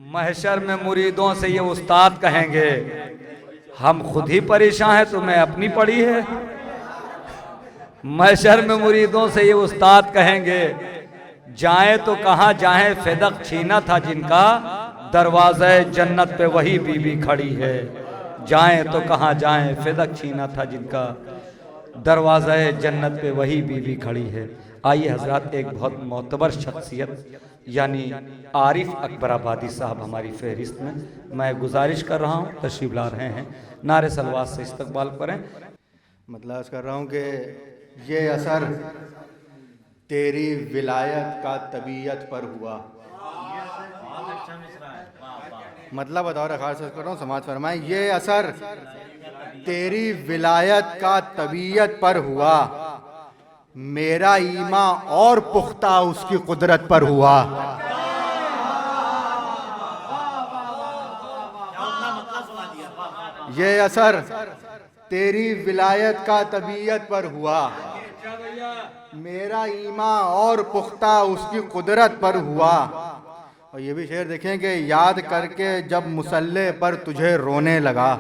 महशर में मुरीदों से ये उस्ताद कहेंगे, हम खुद ही परेशान हैं, तुम्हें अपनी पड़ी है। महशर में मुरीदों से ये उस्ताद कहेंगे, जाएं तो कहाँ जाएं, फिदक छीना था जिनका, दरवाज़े जन्नत पे वही बीबी खड़ी है। जाएं तो कहाँ जाएं, फिदक छीना था जिनका, दरवाज़े जन्नत पे वही बीबी खड़ी है। आइए हजरात, एक बहुत मोतबर शख्सियत यानी आरिफ अकबराबादी साहब हमारी फहरिस्त में, मैं गुजारिश कर रहा हूँ तशरीफ ला रहे हैं, नारे सलवात से इस्तकबाल करें। मतलब कर रहा हूँ कि ये असर तेरी विलायत का तबीयत पर हुआ। मतलब बतौर खास कर रहा हूँ, समाज फरमाए, ये असर तेरी विलायत का तबीयत पर हुआ, मेरा ईमा और पुख्ता उसकी कुदरत पर हुआ। ये असर तेरी विलायत का तबीयत पर हुआ, मेरा ईमा और पुख्ता उसकी कुदरत पर हुआ। और ये भी शेर देखें कि याद करके जब मुसल्ले पर तुझे रोने लगा,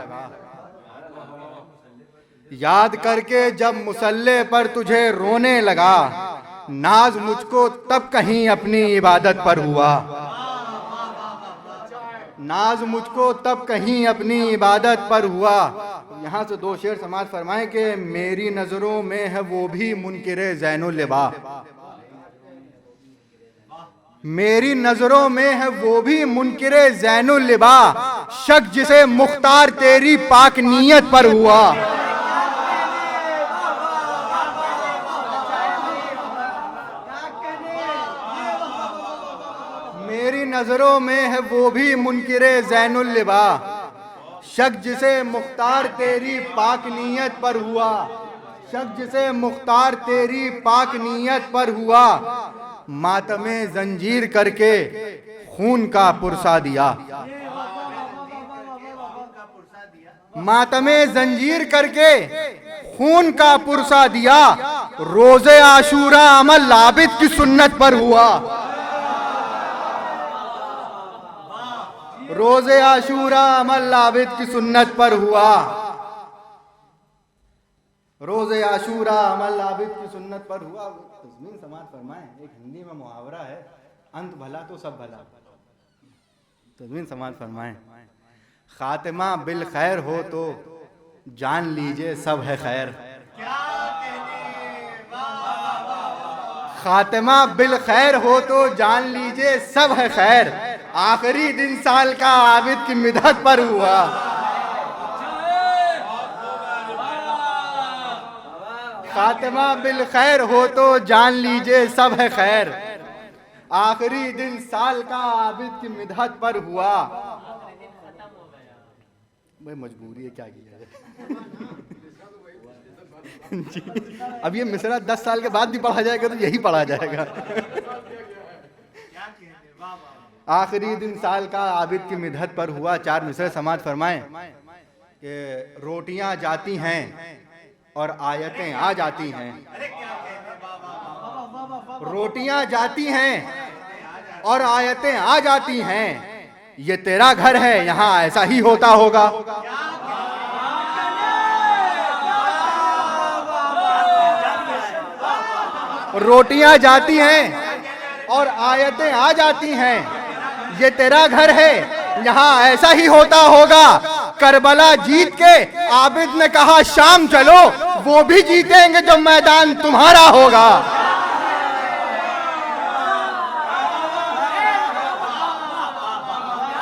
याद करके जब मुसल्ले पर तुझे रोने लगा, नाज मुझको तब कहीं अपनी इबादत पर हुआ, नाज मुझको तब कहीं अपनी इबादत पर हुआ। यहाँ से दो शेर समाज फरमाए कि मेरी नजरों में है वो भी मुनकिरे ज़ैनुल लिबा, मेरी नजरों में है वो भी मुनकिरे ज़ैनुल लिबा, शक जिसे मुख्तार तेरी पाक नीयत पर हुआ। मेरी नजरों में है वो भी मुनकिरे ज़ैनुल लिबा, शक जिसे मुख्तार तेरी पाक नीयत पर हुआ, शक जिसे मुख्तार तेरी पाक नीयत पर हुआ। मातमे जंजीर करके खून का पुरसा दिया, मातमे जंजीर करके खून का पुरसा दिया, रोज़े आशूरा अमल आबिद की सुन्नत पर हुआ, रोज़े आशूरा अमल आबिद की सुन्नत पर हुआ, रोज़े आशूरा अमल आबिद की सुन्नत पर हुआ। तस्मीन समाज फरमाएं, एक हिंदी में मुहावरा है, अंत भला तो सब भला। तस्मीन समाज फरमाएं, खातिमा बिल खैर हो तो जान लीजिए सब है खैर, खातिमा बिल खैर हो तो जान लीजिए सब है खैर, आखिरी दिन साल का आबिद की मिदहत पर हुआ, खातिमा बिल खैर हो तो जान लीजिए सब है खैर, आखिरी दिन साल का आबिद की मिदहत पर हुआ। भाई मजबूरी है, क्या किया जाए। अब ये मिसरा 10 साल के बाद भी पढ़ा जाएगा तो यही पढ़ा जाएगा। आखिरी दिन साल का आबिद की मिदहत पर हुआ। 4 मिसरे समाज फरमाएं कि रोटियां जाती हैं और आयतें आ जाती हैं, रोटियां जाती हैं और आयतें आ जाती हैं, ये तेरा घर है यहाँ ऐसा ही होता होगा, रोटियां जाती हैं और आयतें आ जाती हैं, ये तेरा घर है यहाँ ऐसा ही होता होगा। करबला जीत के आबिद ने कहा शाम चलो, वो भी जीतेंगे जब मैदान तुम्हारा होगा,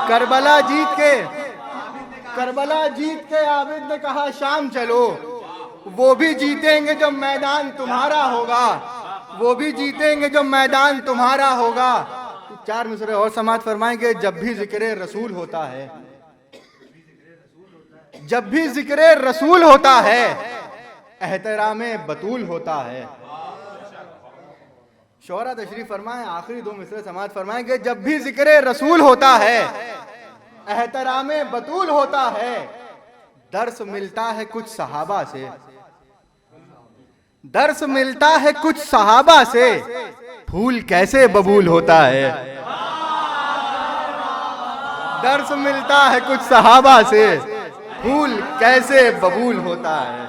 करबला जीत के आबिद ने कहा शाम चलो, वो भी जीतेंगे जब मैदान तुम्हारा होगा, वो भी जीतेंगे जब मैदान तुम्हारा होगा। 4 मिसरे और समाज फरमाएंगे, जब भी जिक्र रसूल होता है, जब भी जिक्र रसूल होता है, एहतरामे बतूल होता है। शौहरा तशरीफ फरमाए, आखिरी 2 मिसरे समाज फरमाएंगे, जब भी जिक्र रसूल होता है, एहतरामे बतूल होता है, दर्स मिलता है कुछ सहाबा से, दर्स मिलता है कुछ सहाबा से, फूल कैसे बबूल होता है, दर्श मिलता है कुछ सहाबा से, फूल कैसे बबूल होता है।